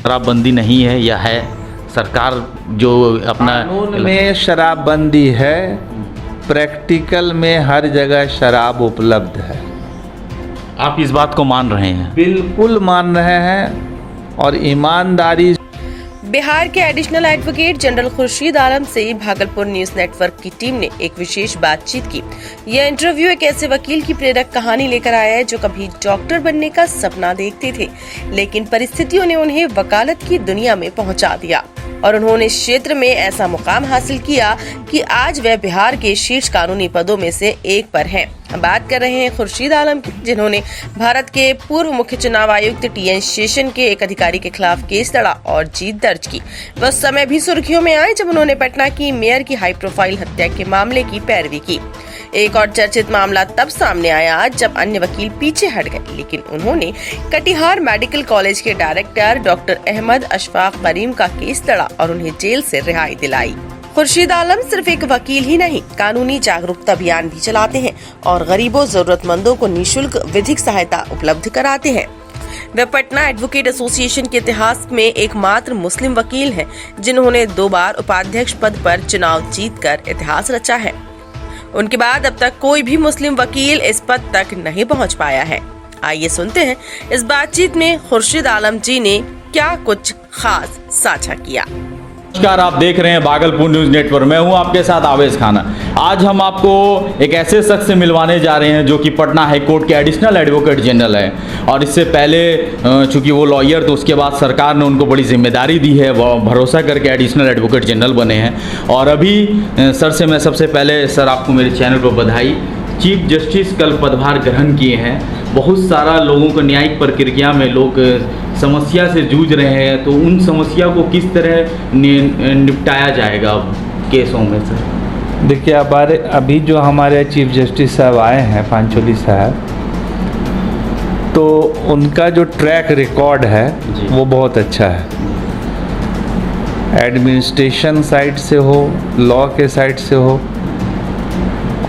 शराबबंदी नहीं है या है? सरकार जो अपना कानून में शराबबंदी है, प्रैक्टिकल में हर जगह शराब उपलब्ध है। आप इस बात को मान रहे हैं? बिल्कुल मान रहे हैं और ईमानदारी। बिहार के additional advocate general Khurshid Alam से भागलपुर न्यूज नेटवर्क की टीम ने एक विशेष बातचीत की। यह इंटरव्यू एक ऐसे वकील की प्रेरक कहानी लेकर आया है जो कभी डॉक्टर बनने का सपना देखते थे, लेकिन परिस्थितियों ने उन्हें वकालत की दुनिया में पहुंचा दिया और उन्होंने इस क्षेत्र में ऐसा मुकाम हासिल किया कि आज वह बिहार के शीर्ष कानूनी पदों में से एक पर हैं। हम बात कर रहे हैं खुर्शीद आलम की, जिन्होंने भारत के पूर्व मुख्य चुनाव आयुक्त टी.एन. शेषन के एक अधिकारी के खिलाफ केस लड़ा और जीत दर्ज की। वह समय भी सुर्खियों में आए जब उन्होंने पटना की मेयर की हाई प्रोफाइल हत्या के मामले की पैरवी की। एक और चर्चित मामला तब सामने आया जब अन्य वकील पीछे हट गए, लेकिन उन्होंने कटिहार मेडिकल कॉलेज के डायरेक्टर डॉक्टर अहमद अशफाक करीम का केस लड़ा और उन्हें जेल से रिहाई दिलाई। खुर्शीद आलम सिर्फ एक वकील ही नहीं, कानूनी जागरूकता अभियान भी चलाते हैं और गरीबों जरूरतमंदों को निःशुल्क विधिक सहायता उपलब्ध कराते हैं। वे पटना एडवोकेट एसोसिएशन के इतिहास में एकमात्र मुस्लिम वकील हैं जिन्होंने 2 बार उपाध्यक्ष पद पर चुनाव जीतकर इतिहास रचा है। उनके बाद अब तक कोई भी मुस्लिम वकील इस पद तक नहीं पहुंच पाया है। आइए सुनते हैं इस बातचीत में खुर्शीद आलम जी ने क्या कुछ खास साझा किया। नमस्कार, आप देख रहे हैं भागलपुर न्यूज नेटवर्क। मैं हूं आपके साथ आवेश खाना। आज हम आपको एक ऐसे शख्स से मिलवाने जा रहे हैं जो कि पटना हाई कोर्ट के एडिशनल एडवोकेट जनरल है और इससे पहले चूंकि वो लॉयर, तो उसके बाद सरकार ने उनको बड़ी जिम्मेदारी दी है, वो भरोसा करके एडिशनल एडवोकेट जनरल बने हैं। और अभी सर से मैं सबसे पहले सर आपको मेरे चैनल पर बधाई। चीफ जस्टिस कल पदभार ग्रहण किए हैं। बहुत सारा लोगों को न्यायिक प्रक्रिया में लोग समस्या से जूझ रहे हैं, तो उन समस्या को किस तरह निपटाया जाएगा केसों में सर? देखिए, अभी जो हमारे चीफ जस्टिस साहब आए हैं, पांचोली साहब, तो उनका जो ट्रैक रिकॉर्ड है वो बहुत अच्छा है। एडमिनिस्ट्रेशन साइड से हो, लॉ के साइड से हो,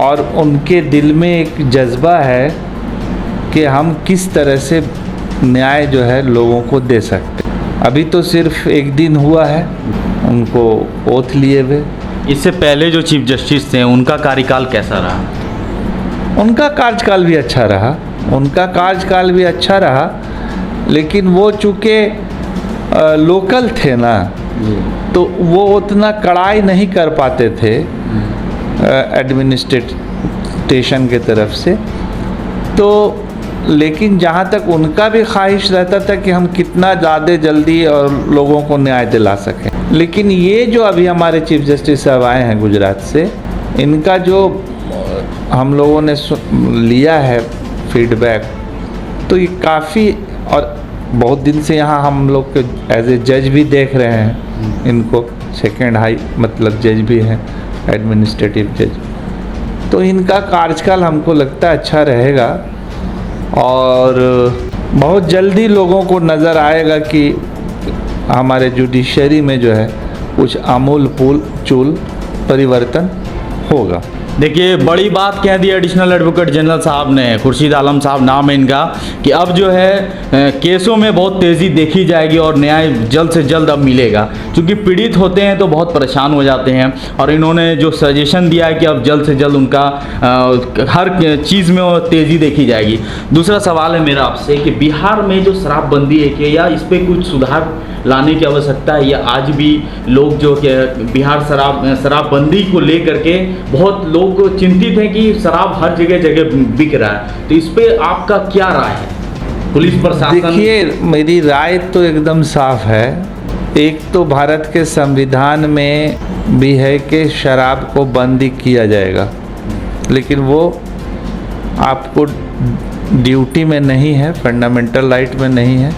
और उनके दिल में एक जज्बा है कि हम किस तरह से न्याय जो है लोगों को दे सकते। अभी तो सिर्फ 1 दिन हुआ है उनको ओथ लिए हुए। इससे पहले जो चीफ जस्टिस थे उनका कार्यकाल कैसा रहा? उनका कार्यकाल भी अच्छा रहा, लेकिन वो चूँकि लोकल थे ना, तो वो उतना कड़ाई नहीं कर पाते थे एडमिनिस्ट्रेशन के तरफ से। तो लेकिन जहाँ तक उनका भी ख्वाहिश रहता था कि हम कितना ज़्यादा जल्दी और लोगों को न्याय दिला सकें। लेकिन ये जो अभी हमारे चीफ जस्टिस साहब आए हैं गुजरात से, इनका जो हम लोगों ने लिया है फीडबैक, तो ये काफ़ी, और बहुत दिन से यहाँ हम लोग के एज ए जज भी देख रहे हैं इनको, सेकेंड हाई मतलब जज भी हैं, एडमिनिस्ट्रेटिव जज। तो इनका कार्यकाल हमको लगता है अच्छा रहेगा और बहुत जल्दी लोगों को नज़र आएगा कि हमारे जुडिशरी में जो है कुछ आमूल चूल परिवर्तन होगा। देखिए, बड़ी बात कह दी एडिशनल एडवोकेट जनरल साहब ने, खुर्शीद आलम साहब नाम है इनका, कि अब जो है केसों में बहुत तेज़ी देखी जाएगी और न्याय जल्द से जल्द अब मिलेगा। क्योंकि पीड़ित होते हैं तो बहुत परेशान हो जाते हैं, और इन्होंने जो सजेशन दिया है कि अब जल्द से जल्द उनका हर चीज़ में तेज़ी देखी जाएगी। दूसरा सवाल है मेरा आपसे कि बिहार में जो शराबबंदी है कि या इस पर कुछ सुधार लाने की आवश्यकता है, या आज भी लोग जो कि बिहार शराबबंदी को लेकर के बहुत लोग चिंतित हैं कि शराब हर जगह बिक रहा है, तो इस पे आपका क्या राय है? पुलिस प्रशासन। देखिए, मेरी राय तो एकदम साफ है। एक तो भारत के संविधान में भी है कि शराब को बंद किया जाएगा, लेकिन वो आपको ड्यूटी में नहीं है, फंडामेंटल राइट में नहीं है,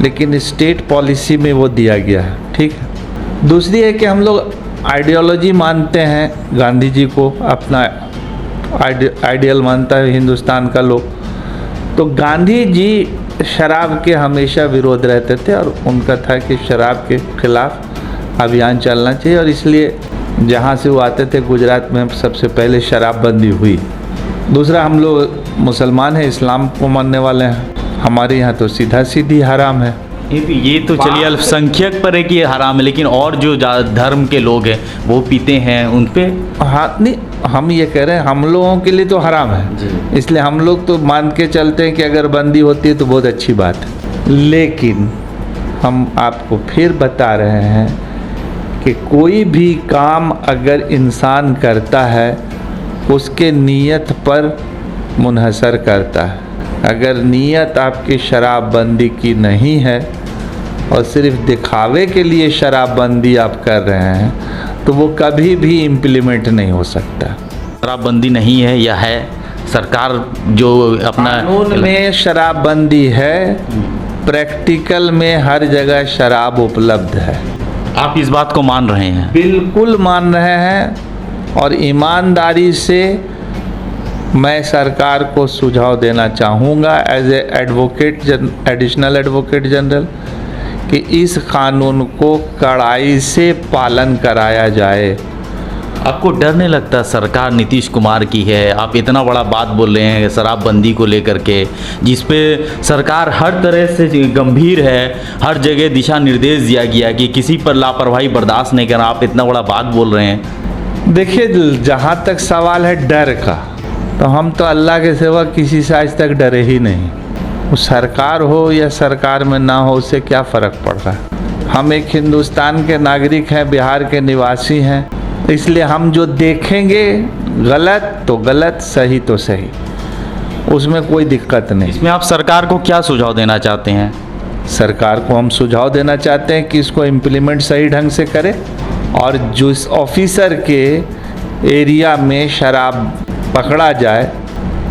लेकिन स्टेट पॉलिसी में वो दिया गया है। ठीक है। दूसरी है कि हम लोग आइडियोलॉजी मानते हैं, गांधी जी को अपना आइडियल मानता है हिंदुस्तान का लोग। तो गांधी जी शराब के हमेशा विरोध रहते थे और उनका था कि शराब के खिलाफ अभियान चलना चाहिए, और इसलिए जहाँ से वो आते थे गुजरात में सबसे पहले शराबबंदी हुई। दूसरा, हम लोग मुसलमान हैं, इस्लाम को मानने वाले हैं, हमारे यहाँ तो सीधा सीधी हराम है, ये तो चलिए अल्पसंख्यक पर है कि ये हराम है, लेकिन और जो धर्म के लोग हैं वो पीते हैं उन पे। हाँ नहीं, हम ये कह रहे हैं हम लोगों के लिए तो हराम है, जी। इसलिए हम लोग तो मान के चलते हैं कि अगर बंदी होती है तो बहुत अच्छी बात है। लेकिन हम आपको फिर बता रहे हैं कि कोई भी काम अगर इंसान करता है उसके नीयत पर मुनहसर करता है। अगर नीयत आपकी शराबबंदी की नहीं है और सिर्फ दिखावे के लिए शराबबंदी आप कर रहे हैं तो वो कभी भी इम्प्लीमेंट नहीं हो सकता। शराबबंदी नहीं है या है, सरकार जो अपना कानून में शराबबंदी है, प्रैक्टिकल में हर जगह शराब उपलब्ध है। आप इस बात को मान रहे हैं? बिल्कुल मान रहे हैं और ईमानदारी से मैं सरकार को सुझाव देना चाहूँगा as a advocate, additional advocate general, कि इस कानून को कड़ाई से पालन कराया जाए। आपको डर नहीं लगता सरकार नीतीश कुमार की है, आप इतना बड़ा बात बोल रहे हैं शराबबंदी को लेकर के, जिस पे सरकार हर तरह से गंभीर है, हर जगह दिशा निर्देश दिया गया कि किसी पर लापरवाही बर्दाश्त नहीं करना, आप इतना बड़ा बात बोल रहे हैं? देखिए, जहाँ तक सवाल है डर का, तो हम तो अल्लाह के सिवा किसी से आज तक डरे ही नहीं। वो सरकार हो या सरकार में ना हो, उससे क्या फ़र्क पड़ रहा है। हम एक हिंदुस्तान के नागरिक हैं, बिहार के निवासी हैं, इसलिए हम जो देखेंगे गलत तो गलत, सही तो सही, उसमें कोई दिक्कत नहीं। इसमें आप सरकार को क्या सुझाव देना चाहते हैं? सरकार को हम सुझाव देना चाहते हैं कि इसको इम्प्लीमेंट सही ढंग से करे और जिस ऑफिसर के एरिया में शराब पकड़ा जाए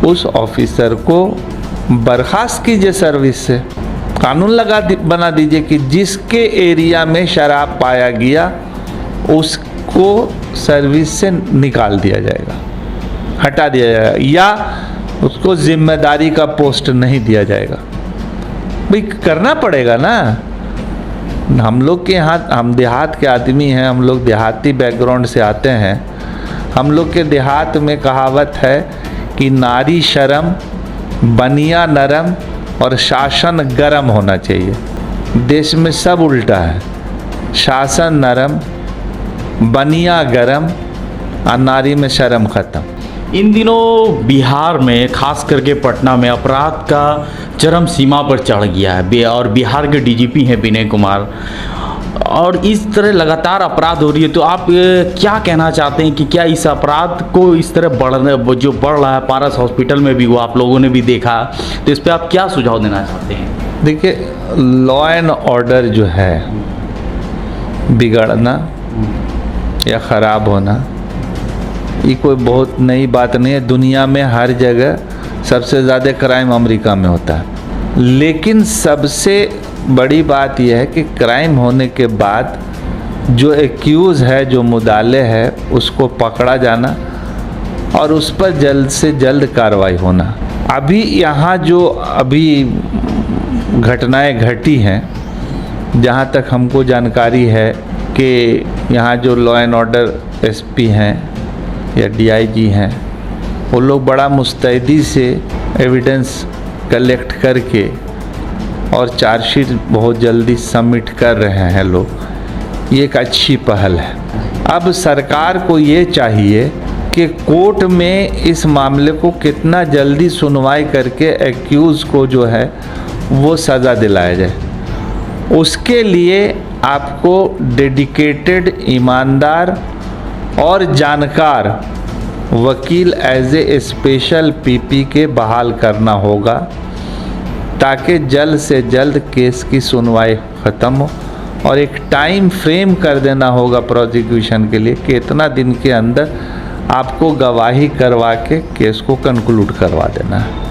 उस ऑफिसर को बर्खास्त कीजिए सर्विस से। कानून बना दीजिए कि जिसके एरिया में शराब पाया गया उसको सर्विस से निकाल दिया जाएगा, हटा दिया जाएगा, या उसको जिम्मेदारी का पोस्ट नहीं दिया जाएगा। भाई करना पड़ेगा ना। हम लोग के यहाँ, हम देहात के आदमी हैं, हम लोग देहाती बैकग्राउंड से आते हैं। हम लोग के देहात में कहावत है कि नारी शर्म, बनिया नरम और शासन गरम होना चाहिए। देश में सब उल्टा है, शासन नरम, बनिया गरम और नारी में शर्म ख़त्म। इन दिनों बिहार में, खास करके पटना में, अपराध का चरम सीमा पर चढ़ गया है और बिहार के डीजीपी हैं विनय कुमार, और इस तरह लगातार अपराध हो रही है। तो आप क्या कहना चाहते हैं कि क्या इस अपराध को इस तरह जो बढ़ रहा है, पारस हॉस्पिटल में भी वो आप लोगों ने भी देखा, तो इस पर आप क्या सुझाव देना चाहते हैं? देखिए, लॉ एंड ऑर्डर जो है बिगड़ना या ख़राब होना, ये कोई बहुत नई बात नहीं है। दुनिया में हर जगह सबसे ज़्यादा क्राइम अमेरिका में होता है, लेकिन सबसे बड़ी बात यह है कि क्राइम होने के बाद जो एक्यूज़ है, जो मुदाले है, उसको पकड़ा जाना और उस पर जल्द से जल्द कार्रवाई होना। अभी यहाँ जो घटनाएं घटी हैं, जहाँ तक हमको जानकारी है कि यहाँ जो लॉ एंड ऑर्डर एसपी हैं या डीआईजी हैं, वो लोग बड़ा मुस्तैदी से एविडेंस कलेक्ट करके और चार्जशीट बहुत जल्दी सबमिट कर रहे हैं लोग। ये एक अच्छी पहल है। अब सरकार को ये चाहिए कि कोर्ट में इस मामले को कितना जल्दी सुनवाई करके एक्यूज़ को जो है वो सज़ा दिलाया जाए। उसके लिए आपको डेडिकेटेड, ईमानदार और जानकार वकील एज ए स्पेशल पीपी के बहाल करना होगा, ताकि जल्द से जल्द केस की सुनवाई ख़त्म हो, और एक टाइम फ्रेम कर देना होगा प्रोसिक्यूशन के लिए कि इतना दिन के अंदर आपको गवाही करवा के केस को कंक्लूड करवा देना है,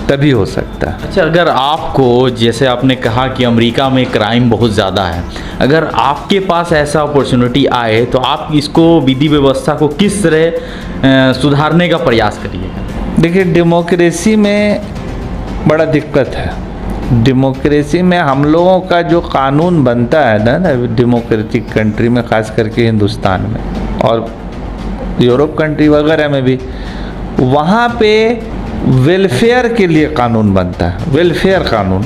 तभी हो सकता है। अच्छा, अगर आपको, जैसे आपने कहा कि अमेरिका में क्राइम बहुत ज़्यादा है, अगर आपके पास ऐसा अपॉर्चुनिटी आए तो आप इसको, विधि व्यवस्था को किस तरह सुधारने का प्रयास करिएगा? देखिए, डेमोक्रेसी में बड़ा दिक्कत है। डेमोक्रेसी में हम लोगों का जो कानून बनता है ना डेमोक्रेटिक कंट्री में, ख़ास करके हिंदुस्तान में और यूरोप कंट्री वगैरह में भी, वहाँ पे वेलफेयर के लिए कानून बनता है, वेलफेयर कानून।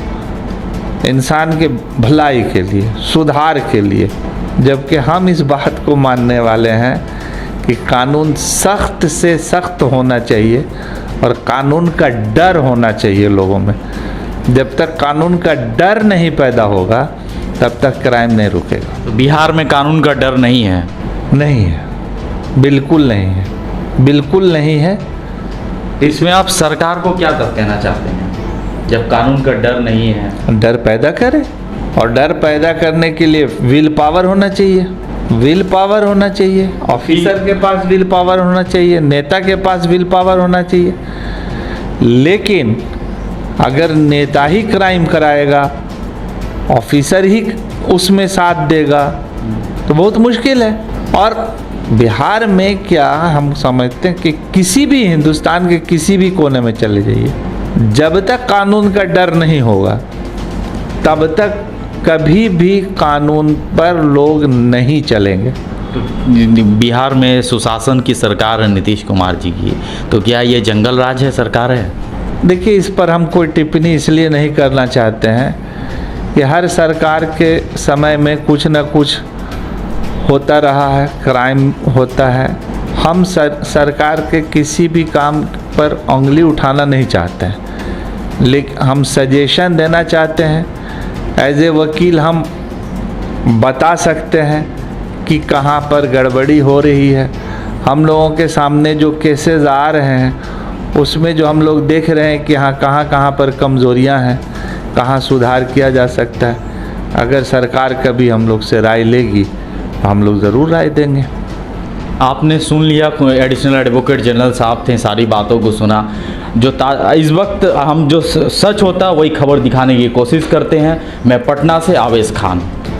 इंसान के भलाई के लिए, सुधार के लिए, जबकि हम इस बात को मानने वाले हैं कि कानून सख्त से सख्त होना चाहिए और कानून का डर होना चाहिए लोगों में। जब तक कानून का डर नहीं पैदा होगा तब तक क्राइम नहीं रुकेगा। तो बिहार में कानून का डर नहीं है? नहीं है, बिल्कुल नहीं है, बिल्कुल नहीं है। इसमें आप सरकार को क्या कहना चाहते हैं? जब कानून का डर नहीं है, डर पैदा करे, और डर पैदा करने के लिए विल पावर होना चाहिए, विल पावर होना चाहिए। ऑफिसर के पास विल पावर होना चाहिए, नेता के पास विल पावर होना चाहिए। लेकिन अगर नेता ही क्राइम कराएगा, ऑफिसर ही उसमें साथ देगा, तो बहुत मुश्किल है। और बिहार में क्या हम समझते हैं कि किसी भी हिंदुस्तान के किसी भी कोने में चले जाइए, जब तक कानून का डर नहीं होगा तब तक कभी भी कानून पर लोग नहीं चलेंगे। तो बिहार में सुशासन की सरकार है नीतीश कुमार जी की, तो क्या ये जंगल राज है, सरकार है? देखिए, इस पर हम कोई टिप्पणी इसलिए नहीं करना चाहते हैं कि हर सरकार के समय में कुछ न कुछ होता रहा है, क्राइम होता है। हम सरकार के किसी भी काम पर उंगली उठाना नहीं चाहते हैं, लेकिन हम सजेशन देना चाहते हैं। एज ए वकील हम बता सकते हैं कि कहाँ पर गड़बड़ी हो रही है। हम लोगों के सामने जो केसेस आ रहे हैं उसमें जो हम लोग देख रहे हैं कि हाँ कहाँ पर कमज़ोरियाँ हैं, कहाँ सुधार किया जा सकता है। अगर सरकार कभी हम लोग से राय लेगी तो हम लोग ज़रूर राय देंगे। आपने सुन लिया, एडिशनल एडवोकेट जनरल साहब थे, सारी बातों को सुना। जो इस वक्त हम जो सच होता है वही खबर दिखाने की कोशिश करते हैं। मैं पटना से आवेश खान।